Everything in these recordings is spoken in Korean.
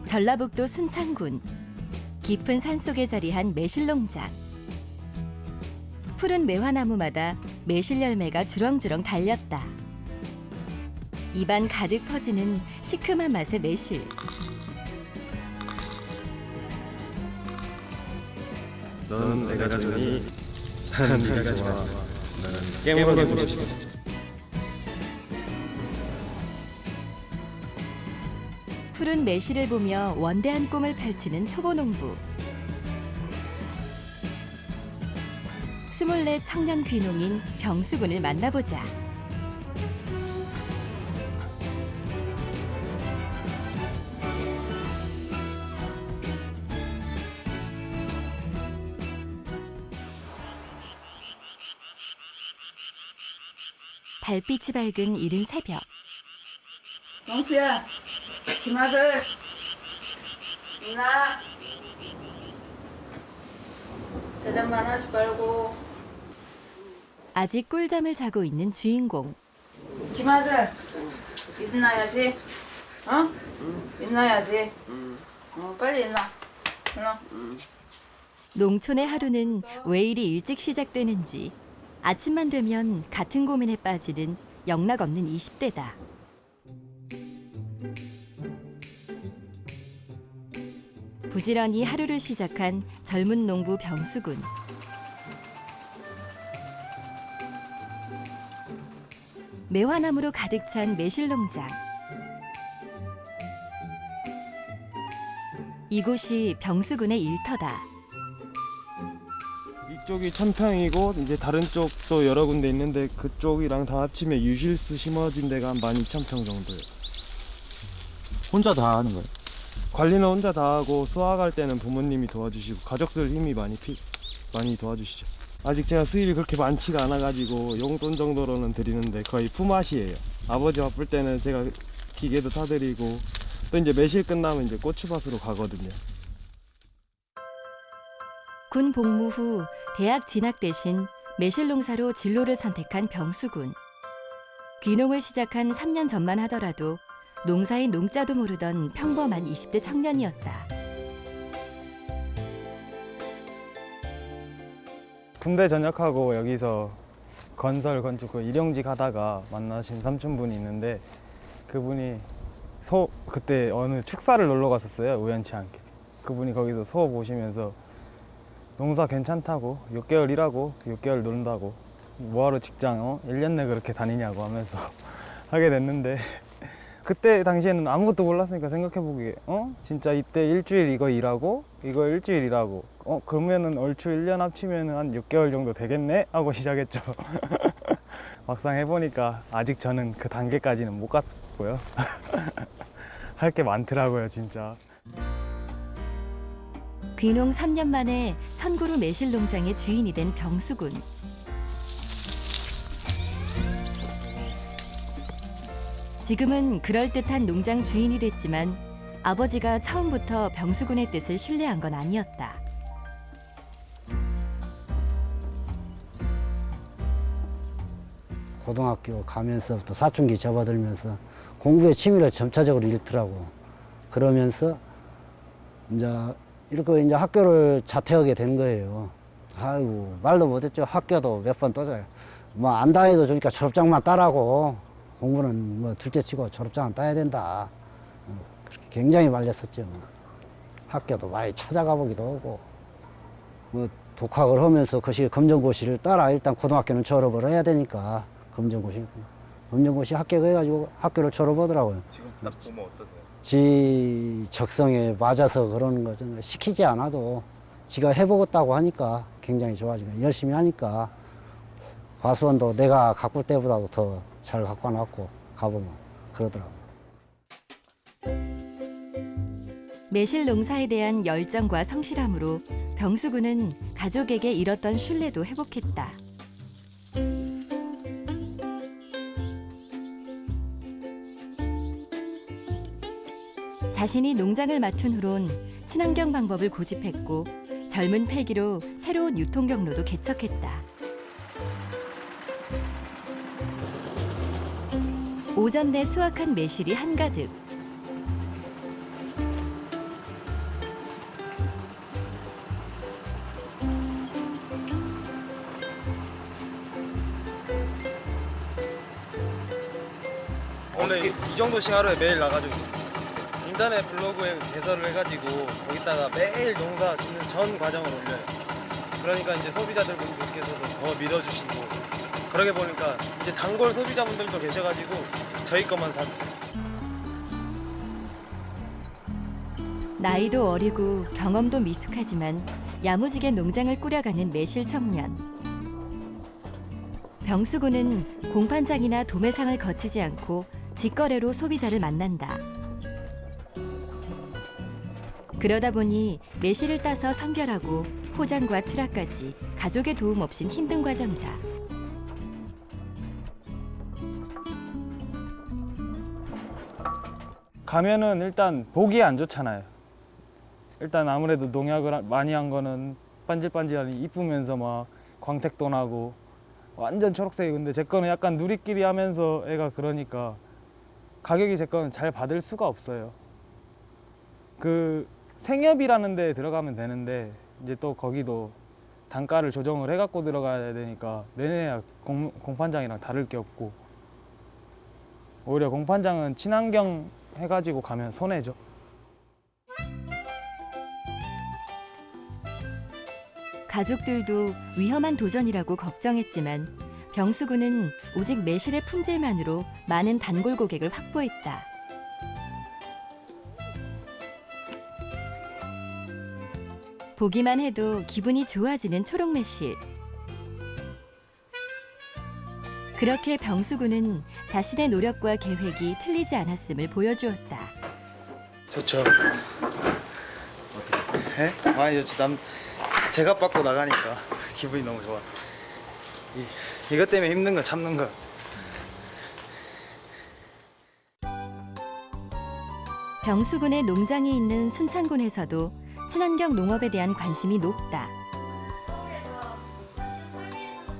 전라북도 순창군. 깊은 산속에 자리한 매실농장. 푸른 매화나무마다 매실 열매가 주렁주렁 달렸다. 입안 가득 퍼지는 시큼한 맛의 매실. 넌 내가 좋으니 난 네가 좋아. 나는 깨물어 보고 싶어. 푸른 매실을 보며 원대한 꿈을 펼치는 초보농부. 24 청년 귀농인 병수군을 만나보자. 달빛이 밝은 이른 새벽. 영수야, 김아들, 있나? 대답만 하지 말고. 아직 꿀잠을 자고 있는 주인공. 김아들, 있나야지. 어? 있나야지. 빨리 있나. 일어나. 농촌의 하루는 왜 이리 일찍 시작되는지 아침만 되면 같은 고민에 빠지는 영락없는 20대다. 부지런히 하루를 시작한 젊은 농부 병수군. 매화나무로 가득 찬 매실농장. 이곳이 병수군의 일터다. 이쪽이 천평이고 이제 다른 쪽도 여러 군데 있는데 그쪽이랑 다 합치면 유실수 심어진 데가 한 12,000평 정도예요. 혼자 다 하는 거예요? 관리는 혼자 다 하고 수확할 때는 부모님이 도와주시고 가족들 힘이 많이 도와주시죠. 아직 제가 수입이 그렇게 많지가 않아가지고 용돈 정도로는 드리는데 거의 품앗이에요. 아버지 바쁠 때는 제가 기계도 타드리고 또 이제 매실 끝나면 이제 고추밭으로 가거든요. 군 복무 후 대학 진학 대신 매실농사로 진로를 선택한 병수군. 귀농을 시작한 3년 전만 하더라도 농사의 농자도 모르던 평범한 20대 청년이었다. 군대 전역하고 여기서 건설 건축 일용직 하다가 만나신 삼촌분이 있는데 그분이 그때 어느 축사를 놀러 갔었어요. 우연치 않게. 그분이 거기서 소 보시면서 농사 괜찮다고 6개월 일하고 6개월 논다고 뭐하러 직장 1년 내 그렇게 다니냐고 하면서 하게 됐는데 그때 당시에는 아무것도 몰랐으니까 생각해보기에 진짜 이때 일주일 이거 일하고 이거 일주일 일하고 그러면은 얼추 1년 합치면은 한 6개월 정도 되겠네 하고 시작했죠. 막상 해보니까 아직 저는 그 단계까지는 못 갔고요. 할 게 많더라고요 진짜. 귀농 3년 만에 천그루 매실농장의 주인이 된 병수군. 지금은 그럴듯한 농장 주인이 됐지만 아버지가 처음부터 병수군의 뜻을 신뢰한 건 아니었다. 고등학교 가면서부터 사춘기 접어들면서 공부에 취미를 점차적으로 잃더라고. 그러면서 이제 이렇게 이제 학교를 자퇴하게 된 거예요. 아이고 말도 못했죠. 학교도 몇 번 떠져요. 뭐 안 다해도 좋으니까 졸업장만 따라고 공부는 뭐 둘째치고 졸업장은 따야 된다. 그렇게 굉장히 말렸었죠. 학교도 많이 찾아가 보기도 하고 뭐 독학을 하면서 그 시기 검정고시를 따라 일단 고등학교는 졸업을 해야 되니까 검정고시 합격해가지고 학교를 졸업하더라고요. 지금 딱 보면 어떠세요? 지 적성에 맞아서 그러는 거죠. 시키지 않아도 지가 해보겠다고 하니까 굉장히 좋아지고 열심히 하니까 과수원도 내가 가꿀 때보다도 더 잘 갖고 와놨고 가보면 그러더라고요. 매실 농사에 대한 열정과 성실함으로 병수군은 가족에게 잃었던 신뢰도 회복했다. 자신이 농장을 맡은 후론 친환경 방법을 고집했고 젊은 패기로 새로운 유통 경로도 개척했다. 오전 내 수확한 매실이 한가득. 원래 이 정도씩 하루에 매일 나가지고 인터넷 블로그에 개설을 해가지고 거기다가 매일 농사 짓는 전 과정을 올려요. 그러니까 이제 소비자들 분들께서도 더 믿어주시고 그러게 보니까 이제 단골 소비자분들도 계셔가지고 저희 것만 사주세요. 나이도 어리고 경험도 미숙하지만 야무지게 농장을 꾸려가는 매실 청년. 병수군은 공판장이나 도매상을 거치지 않고 직거래로 소비자를 만난다. 그러다 보니 매실을 따서 선별하고 포장과 출하까지 가족의 도움 없인 힘든 과정이다. 가면은 일단 보기 안 좋잖아요. 일단 아무래도 농약을 많이 한 거는 반질반질하니 이쁘면서 막 광택도 나고 완전 초록색이. 근데 제 거는 약간 누리끼리 하면서 애가 그러니까 가격이 제 거는 잘 받을 수가 없어요. 그 생협이라는 데 들어가면 되는데 이제 또 거기도 단가를 조정을 해갖고 들어가야 되니까 내내 공판장이랑 다를 게 없고 오히려 공판장은 친환경 해가지고 가면 손해죠. 가족들도 위험한 도전이라고 걱정했지만 병수군은 오직 매실의 품질만으로 많은 단골 고객을 확보했다. 보기만 해도 기분이 좋아지는 초록 매실. 그렇게 병수군은 자신의 노력과 계획이 틀리지 않았음을 보여주었다. 좋죠. 네? 많이 좋죠. 제값 받고 나가니까 기분이 너무 좋아. 이것 때문에 힘든 거 참는 거. 병수군의 농장이 있는 순창군에서도 친환경 농업에 대한 관심이 높다.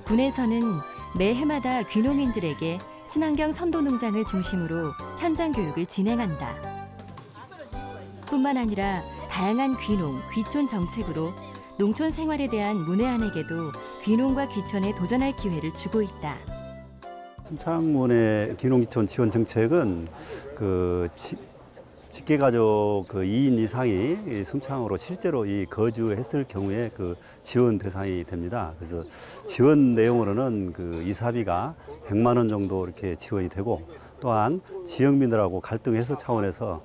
군에서는 매해마다 귀농인들에게 친환경 선도 농장을 중심으로 현장 교육을 진행한다. 뿐만 아니라 다양한 귀농, 귀촌 정책으로 농촌 생활에 대한 문외한에게도 귀농과 귀촌에 도전할 기회를 주고 있다. 순창군의 귀농귀촌 지원 정책은 직계가족 2인 이상이 순창으로 실제로 거주했을 경우에 지원 대상이 됩니다. 그래서 지원 내용으로는 이사비가 100만 원 정도 이렇게 지원이 되고, 또한 지역민들하고 갈등 해소 차원에서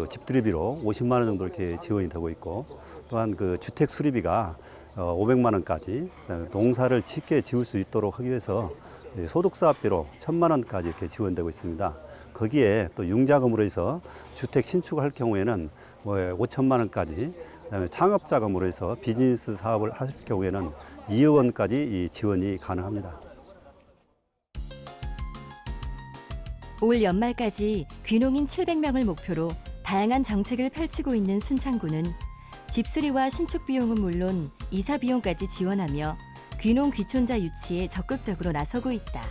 집들이비로 50만 원 정도 이렇게 지원이 되고 있고, 또한 주택 수리비가 500만 원까지, 농사를 쉽게 지을 수 있도록 하기 위해서 소득사업비로 1,000만 원까지 이렇게 지원되고 있습니다. 거기에 또 융자금으로 해서 주택 신축을 할 경우에는 5천만 원까지, 그다음에 창업자금으로 해서 비즈니스 사업을 하실 경우에는 2억 원까지 지원이 가능합니다. 올 연말까지 귀농인 700명을 목표로 다양한 정책을 펼치고 있는 순창군은 집수리와 신축 비용은 물론 이사 비용까지 지원하며 귀농 귀촌자 유치에 적극적으로 나서고 있다.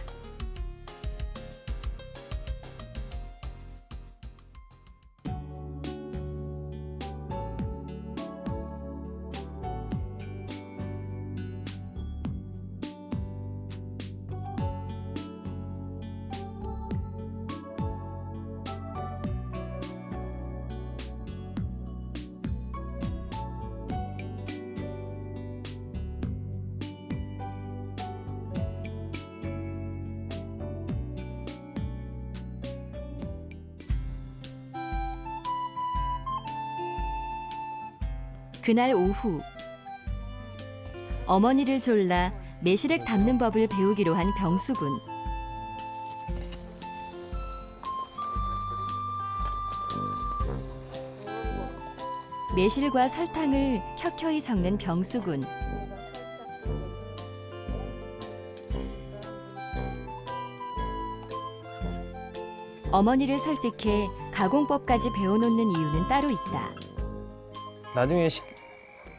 그날 오후 어머니를 졸라 매실액 담는 법을 배우기로 한 병수군. 매실과 설탕을 켜켜이 섞는 병수군. 어머니를 설득해 가공법까지 배워놓는 이유는 따로 있다. 나중에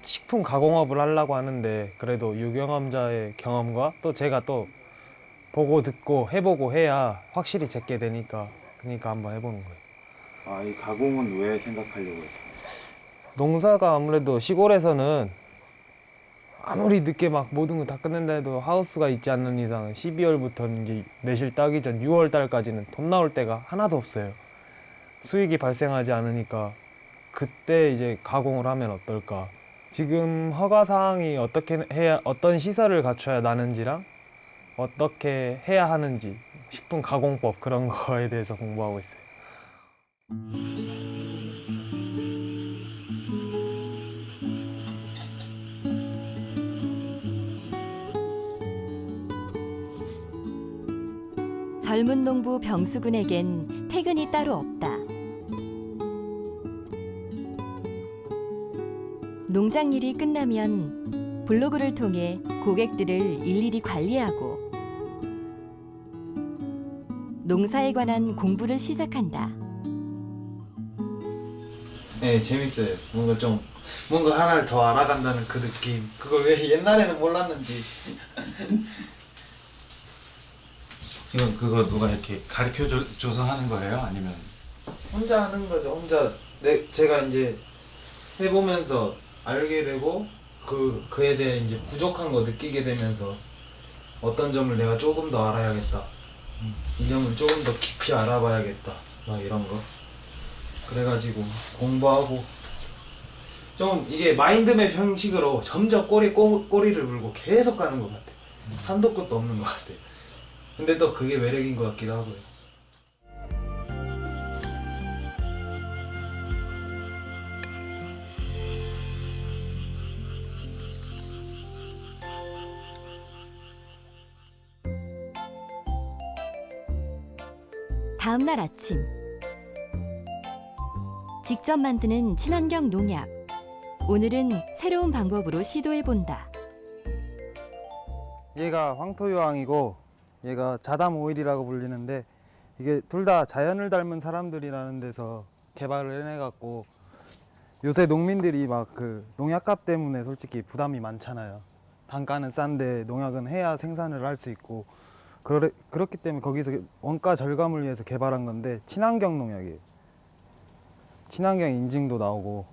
식품 가공업을 하려고 하는데 그래도 유경험자의 경험과 또 제가 또 보고 듣고 해보고 해야 확실히 제게 되니까 그러니까 한번 해보는 거예요. 이 가공은 왜 생각하려고 했어요? 농사가 아무래도 시골에서는 아무리 늦게 막 모든 거 다 끝낸다 해도 하우스가 있지 않는 이상은 12월부터 이제 매실 따기 전 6월 달까지는 돈 나올 때가 하나도 없어요. 수익이 발생하지 않으니까 그때 이제 가공을 하면 어떨까. 지금 허가 사항이 어떻게 해야, 어떤 시설을 갖춰야 나는지랑 어떻게 해야 하는지, 식품 가공법 그런 거에 대해서 공부하고 있어요. 젊은 농부 병수군에겐 퇴근이 따로 없다. 농장 일이 끝나면 블로그를 통해 고객들을 일일이 관리하고 농사에 관한 공부를 시작한다. 네, 재밌어요. 뭔가 하나를 더 알아간다는 그 느낌. 그걸 왜 옛날에는 몰랐는지. 이건 그거 누가 이렇게 가르쳐줘서 하는 거예요? 아니면 혼자 하는 거죠. 제가 이제 해보면서 알게 되고 그에 대해 이제 부족한 거 느끼게 되면서 어떤 점을 내가 조금 더 알아야겠다. 이 점을 조금 더 깊이 알아봐야겠다. 막 이런 거. 그래가지고 공부하고 좀 이게 마인드맵 형식으로 점점 꼬리를 물고 계속 가는 것 같아. 한도 끝도 없는 것 같아. 근데 또 그게 매력인 것 같기도 하고요. 다음 날 아침. 직접 만드는 친환경 농약. 오늘은 새로운 방법으로 시도해 본다. 얘가 황토유황이고 얘가 자담 오일이라고 불리는데 이게 둘 다 자연을 닮은 사람들이라는 데서 개발을 해내갖고 요새 농민들이 막 그 농약값 때문에 솔직히 부담이 많잖아요. 단가는 싼데 농약은 해야 생산을 할 수 있고 그렇기 때문에 거기서 원가 절감을 위해서 개발한 건데 친환경 농약이에요. 친환경 인증도 나오고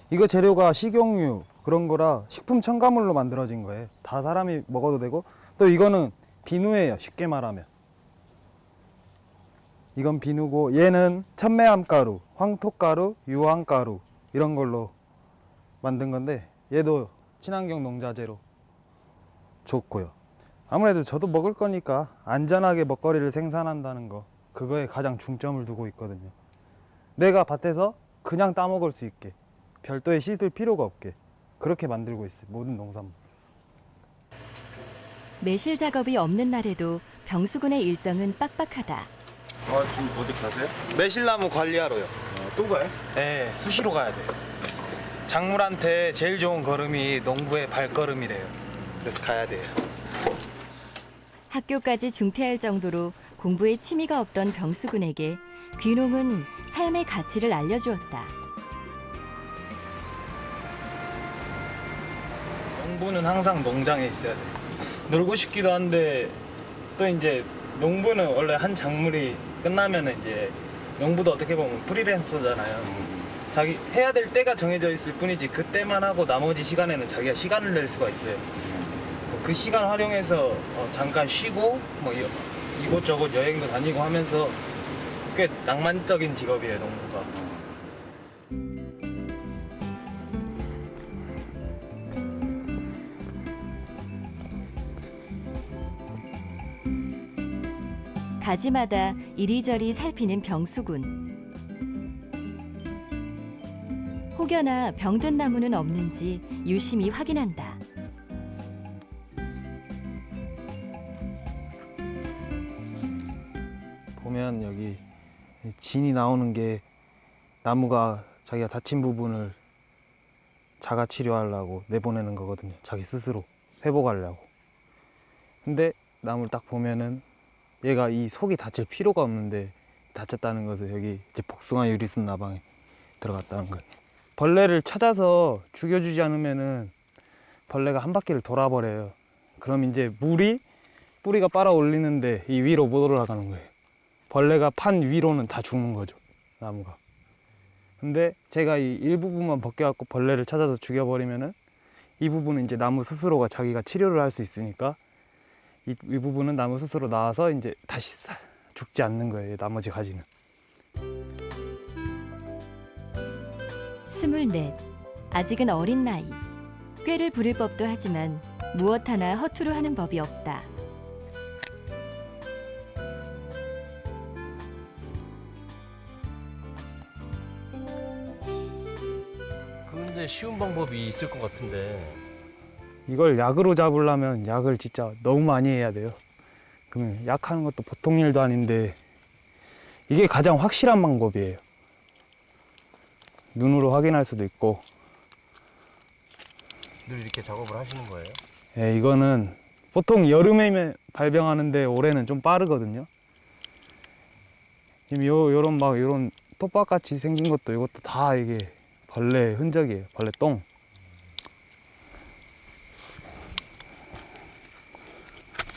이거 재료가 식용유 그런 거라 식품 첨가물로 만들어진 거예요. 다 사람이 먹어도 되고 또 이거는 비누예요. 쉽게 말하면 이건 비누고 얘는 천매암가루, 황토가루, 유황가루 이런 걸로 만든 건데 얘도 친환경 농자재로 좋고요. 아무래도 저도 먹을 거니까 안전하게 먹거리를 생산한다는 거 그거에 가장 중점을 두고 있거든요. 내가 밭에서 그냥 따먹을 수 있게 별도의 씻을 필요가 없게 그렇게 만들고 있어요. 모든 농산물. 매실 작업이 없는 날에도 병수군의 일정은 빡빡하다. 지금 어디 가세요? 매실나무 관리하러요. 또 가요? 네, 수시로 가야 돼요. 작물한테 제일 좋은 걸음이 농부의 발걸음이래요. 그래서 가야 돼요. 학교까지 중퇴할 정도로 공부에 취미가 없던 병수군에게 귀농은 삶의 가치를 알려주었다. 농부는 항상 농장에 있어야 돼요. 놀고 싶기도 한데 또 이제 농부는 원래 한 작물이 끝나면 이제 농부도 어떻게 보면 프리랜서잖아요. 자기 해야 될 때가 정해져 있을 뿐이지 그때만 하고 나머지 시간에는 자기가 시간을 낼 수가 있어요. 그 시간 활용해서 잠깐 쉬고 뭐 이곳저곳 여행도 다니고 하면서 꽤 낭만적인 직업이에요, 농부가. 가지마다 이리저리 살피는 병수군. 혹여나 병든 나무는 없는지 유심히 확인한다. 보면 여기 진이 나오는 게 나무가 자기가 다친 부분을 자가 치료하려고 내보내는 거거든요. 자기 스스로 회복하려고. 근데 나무를 딱 보면은 얘가 이 속이 다칠 필요가 없는데 다쳤다는 것을 여기 이제 복숭아 유리순 나방에 들어갔다는 거예요. 벌레를 찾아서 죽여주지 않으면은 벌레가 한 바퀴를 돌아버려요. 그럼 이제 물이 뿌리가 빨아 올리는데 이 위로 못 올라가는 거예요. 벌레가 판 위로는 다 죽는 거죠, 나무가. 근데 제가 이 일부분만 벗겨갖고 벌레를 찾아서 죽여버리면은 이 부분은 이제 나무 스스로가 자기가 치료를 할 수 있으니까 이 부분은 나무 스스로 나와서 이제 다시 죽지 않는 거예요. 나머지 가지는. 24. 아직은 어린 나이. 꾀를 부릴 법도 하지만 무엇 하나 허투루 하는 법이 없다. 근데 쉬운 방법이 있을 것 같은데. 이걸 약으로 잡으려면 약을 진짜 너무 많이 해야 돼요. 그러면 약하는 것도 보통 일도 아닌데 이게 가장 확실한 방법이에요. 눈으로 확인할 수도 있고. 늘 이렇게 작업을 하시는 거예요? 예, 이거는 보통 여름에 발병하는데 올해는 좀 빠르거든요. 지금 요런 막 요런 톱밥같이 생긴 것도 이것도 다 이게 벌레 흔적이에요. 벌레 똥.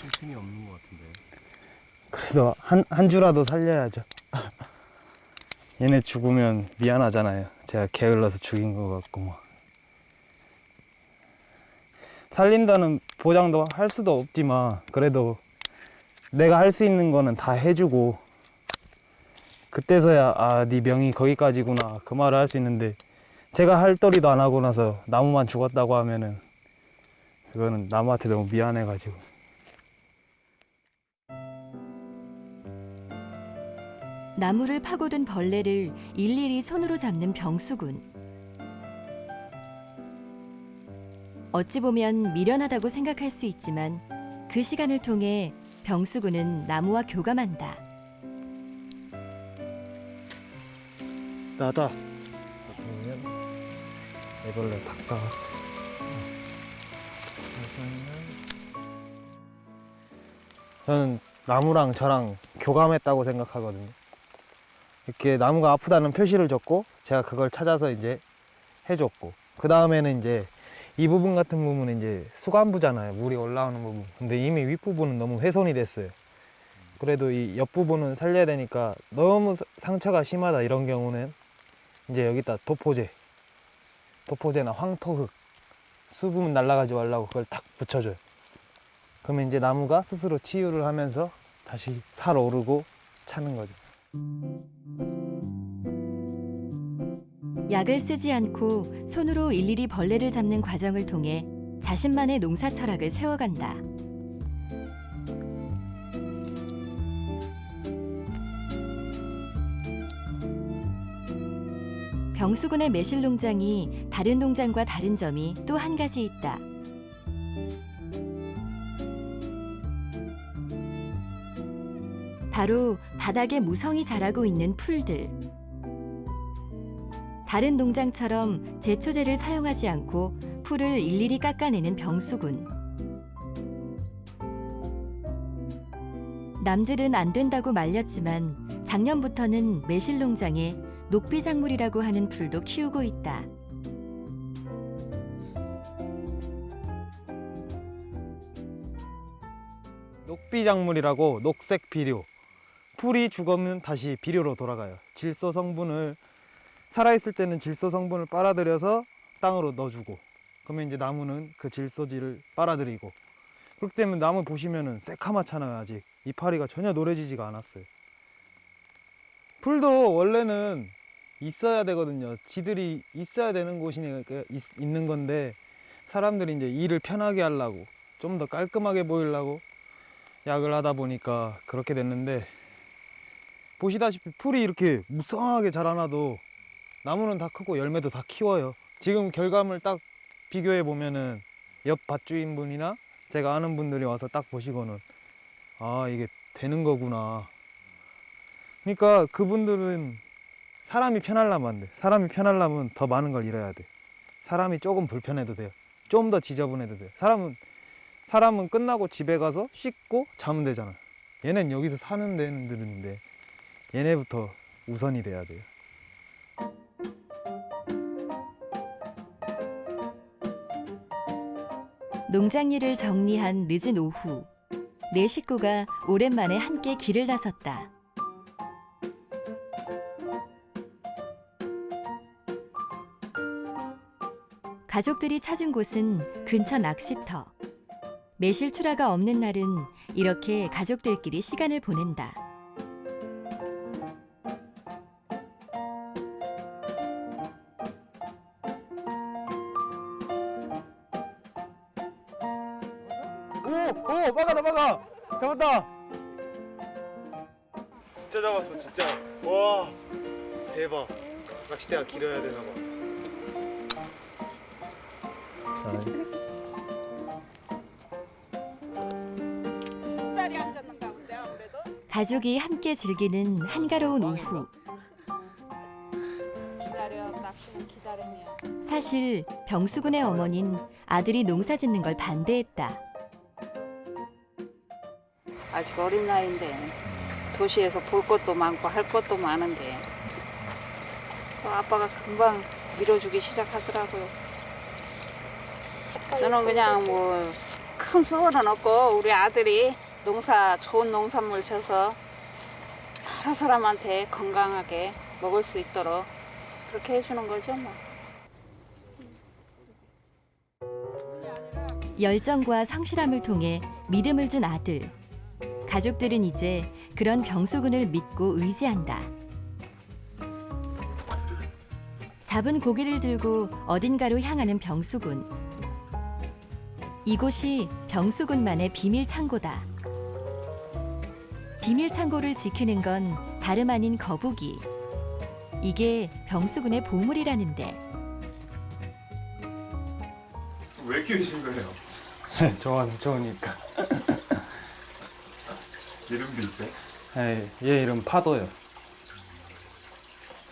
쉴 틈이 없는 것 같은데. 그래도 한 주라도 살려야죠. 얘네 죽으면 미안하잖아요. 제가 게을러서 죽인 것 같고 뭐. 살린다는 보장도 할 수도 없지만 그래도 내가 할 수 있는 거는 다 해주고 그때서야 아, 네 명이 거기까지구나 그 말을 할 수 있는데 제가 할 도리도 안 하고 나서 나무만 죽었다고 하면은 그거는 나무한테 너무 미안해가지고. 나무를 파고든 벌레를 일일이 손으로 잡는 병수군. 어찌 보면 미련하다고 생각할 수 있지만 그 시간을 통해 병수군은 나무와 교감한다. 나다. 보면 애벌레 다 나왔어. 저는 나무랑 저랑 교감했다고 생각하거든요. 이렇게 나무가 아프다는 표시를 줬고 제가 그걸 찾아서 이제 해줬고 그 다음에는 이제 이 부분 같은 부분은 이제 수간부잖아요. 물이 올라오는 부분. 근데 이미 윗부분은 너무 훼손이 됐어요. 그래도 이 옆부분은 살려야 되니까 너무 상처가 심하다 이런 경우는 이제 여기다 도포제나 황토흙 수분 날아가지 말라고 그걸 딱 붙여줘요. 그러면 이제 나무가 스스로 치유를 하면서 다시 살오르고 차는 거죠. 약을 쓰지 않고 손으로 일일이 벌레를 잡는 과정을 통해 자신만의 농사 철학을 세워간다. 병수군의 매실 농장이 다른 농장과 다른 점이 또 한 가지 있다. 바로 바닥에 무성히 자라고 있는 풀들. 다른 농장처럼 제초제를 사용하지 않고 풀을 일일이 깎아내는 병수군. 남들은 안 된다고 말렸지만 작년부터는 매실 농장에 녹비작물이라고 하는 풀도 키우고 있다. 녹비작물이라고 녹색 비료. 풀이 죽으면 다시 비료로 돌아가요. 질소 성분을 살아있을 때는 질소 성분을 빨아들여서 땅으로 넣어주고 그러면 이제 나무는 그 질소질을 빨아들이고 그렇기 때문에 나무 보시면은 새카맣잖아요. 아직 이파리가 전혀 노래지지가 않았어요. 풀도 원래는 있어야 되거든요. 지들이 있어야 되는 곳이니까 있는 건데 사람들이 이제 일을 편하게 하려고 좀 더 깔끔하게 보이려고 약을 하다 보니까 그렇게 됐는데 보시다시피 풀이 이렇게 무성하게 자라나도 나무는 다 크고 열매도 다 키워요. 지금 결과물 딱 비교해 보면은 옆 밭주인분이나 제가 아는 분들이 와서 딱 보시고는 아 이게 되는 거구나. 그러니까 그분들은 사람이 편하려면 안 돼. 사람이 편하려면 더 많은 걸 잃어야 돼. 사람이 조금 불편해도 돼요. 좀 더 지저분해도 돼요. 사람은 끝나고 집에 가서 씻고 자면 되잖아. 얘는 여기서 사는 데들인데 얘네부터 우선이 돼야 돼요. 농장 일을 정리한 늦은 오후, 네 식구가 오랜만에 함께 길을 나섰다. 가족들이 찾은 곳은 근처 낚시터. 매실 출하가 없는 날은 이렇게 가족들끼리 시간을 보낸다. 오, 막아다 막아. 잡았다. 진짜 잡았어, 진짜. 와, 대박. 낚싯대가 길어야 되나 봐. 가족이 함께 즐기는 한가로운 오후. 기다려, 낚시는 기다림이야. 사실 병수군의 어머닌 아들이 농사 짓는 걸 반대했다. 아직 어린 나이인데 도시에서 볼 것도 많고 할 것도 많은데 아빠가 금방 밀어주기 시작하더라고요. 저는 그냥 뭐 큰 소원은 없고 우리 아들이 좋은 농산물 쳐서 여러 사람한테 건강하게 먹을 수 있도록 그렇게 해주는 거죠 뭐. 열정과 성실함을 통해 믿음을 준 아들. 가족들은 이제 그런 병수군을 믿고 의지한다. 잡은 고기를 들고 어딘가로 향하는 병수군. 이곳이 병수군만의 비밀 창고다. 비밀 창고를 지키는 건 다름 아닌 거북이. 이게 병수군의 보물이라는데. 왜 키우신 거예요? 좋으니까. 이름도 있어요? 네, 얘 이름 파도요.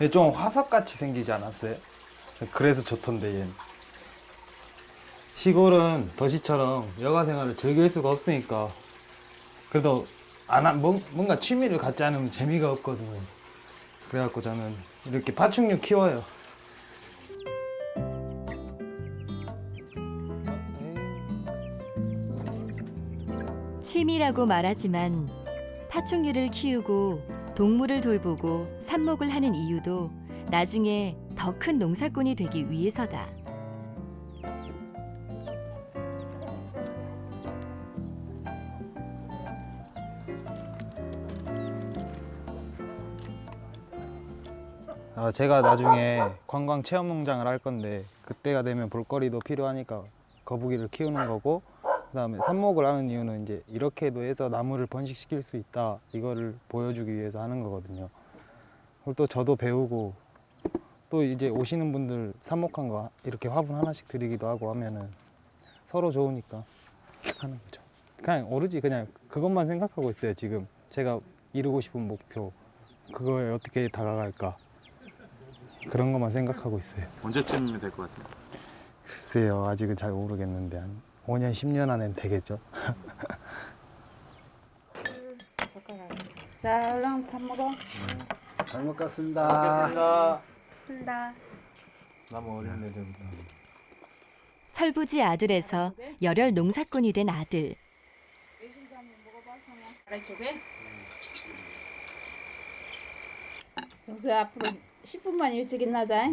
얘 좀 화석같이 생기지 않았어요? 그래서 좋던데 얘는. 시골은 도시처럼 여가 생활을 즐길 수가 없으니까 그래도 뭔가 취미를 갖지 않으면 재미가 없거든요. 그래갖고 저는 이렇게 파충류 키워요. 취미라고 말하지만 파충류를 키우고 동물을 돌보고 삽목을 하는 이유도 나중에 더 큰 농사꾼이 되기 위해서다. 제가 나중에 관광 체험 농장을 할 건데 그때가 되면 볼거리도 필요하니까 거북이를 키우는 거고, 그다음에 삽목을 하는 이유는 이제 이렇게도 해서 나무를 번식시킬 수 있다, 이거를 보여주기 위해서 하는 거거든요. 그리고 또 저도 배우고 또 이제 오시는 분들 삽목한 거 이렇게 화분 하나씩 드리기도 하고 하면은 서로 좋으니까 하는 거죠. 그냥 오로지 그냥 그것만 생각하고 있어요. 지금 제가 이루고 싶은 목표, 그거에 어떻게 다가갈까, 그런 것만 생각하고 있어요. 언제쯤이면 될 것 같아요? 글쎄요, 아직은 잘 모르겠는데 한 5년, 10년 안엔 되겠죠. 자, 얼른 밥 먹어. 잘 먹겠습니다. 알겠습니다. 쓴다. 나무 어린애들부터. 철부지 아들에서 열혈 농사꾼이 된 아들. 아래쪽에? 영수야, 앞으로 10분만 일찍 일어나자.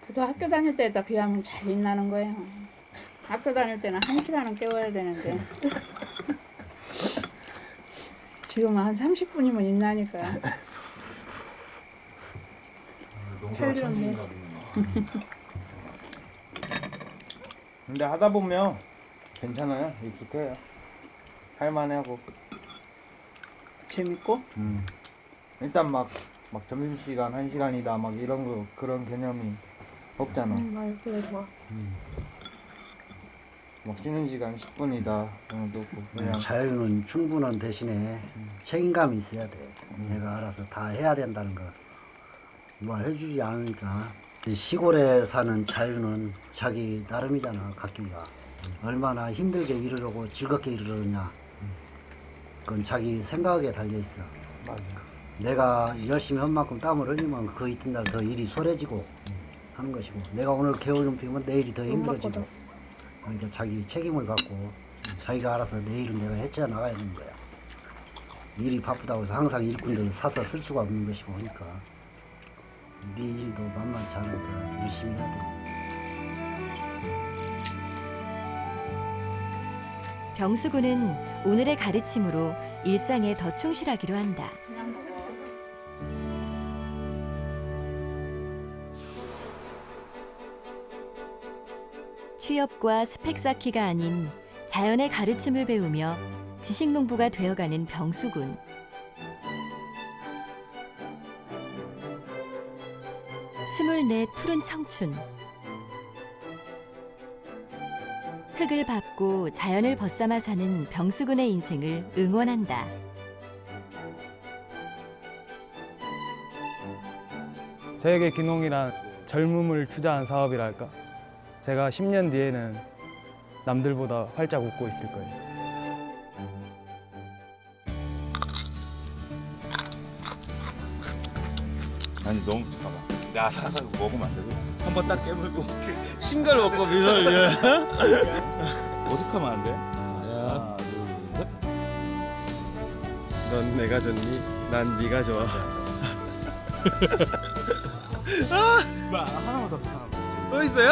그래도 학교 다닐 때에다 비하면 잘 일어나는 거예요. 학교 다닐 때는 1시간은 깨워야 되는데 지금은 한 30분이면 일어나니까. 철들었네. 근데 하다 보면 괜찮아요. 익숙해요. 할만하고. 재밌고? 일단 막 점심시간 1시간이다 막 이런 거, 그런 개념이 없잖아. 그래 좋아. 막 쉬는 시간 10분이다 그런 것도 없고 그냥 자유는 충분한 대신에 책임감이 있어야 돼. 내가 알아서 다 해야 된다는 거. 누가 해주지 않으니까. 이 시골에 사는 자유는 자기 나름이잖아, 갖기가. 얼마나 힘들게 이르려고 즐겁게 이르느냐. 그건 자기 생각에 달려있어. 맞아. 내가 열심히 한 만큼 땀을 흘리면 그 이튿날 더 일이 소해지고 하는 것이고, 내가 오늘 겨울 피면 내일이 더 힘들어지고. 그러니까 자기 책임을 갖고 자기가 알아서 내일은 내가 헤쳐 나가야 되는 거야. 일이 바쁘다고 해서 항상 일꾼들을 사서 쓸 수가 없는 것이고 하니까 네 일도 만만치 않으니까 열심히 해야 돼. 병수군은 오늘의 가르침으로 일상에 더 충실하기로 한다. 그냥 먹어. 취업과 스펙 쌓기가 아닌 자연의 가르침을 배우며 지식농부가 되어가는 병수군. 스물넷 푸른 청춘. 흙을 밟고 자연을 벗삼아 사는 병수군의 인생을 응원한다. 저에게 귀농이란 젊음을 투자한 사업이랄까? 제가 10년 뒤에는 남들보다 활짝 웃고 있을 거예요. 아니 너무 잠깐만. 야 사서 먹으면 안 되고 한번 딱 깨물고 신갈 먹고 미소를 어떻게 하면 안 돼? 하나 둘 셋. 넌 내가 좋니? 난 네가 좋아. 하나만 더 하나. 또 있어요?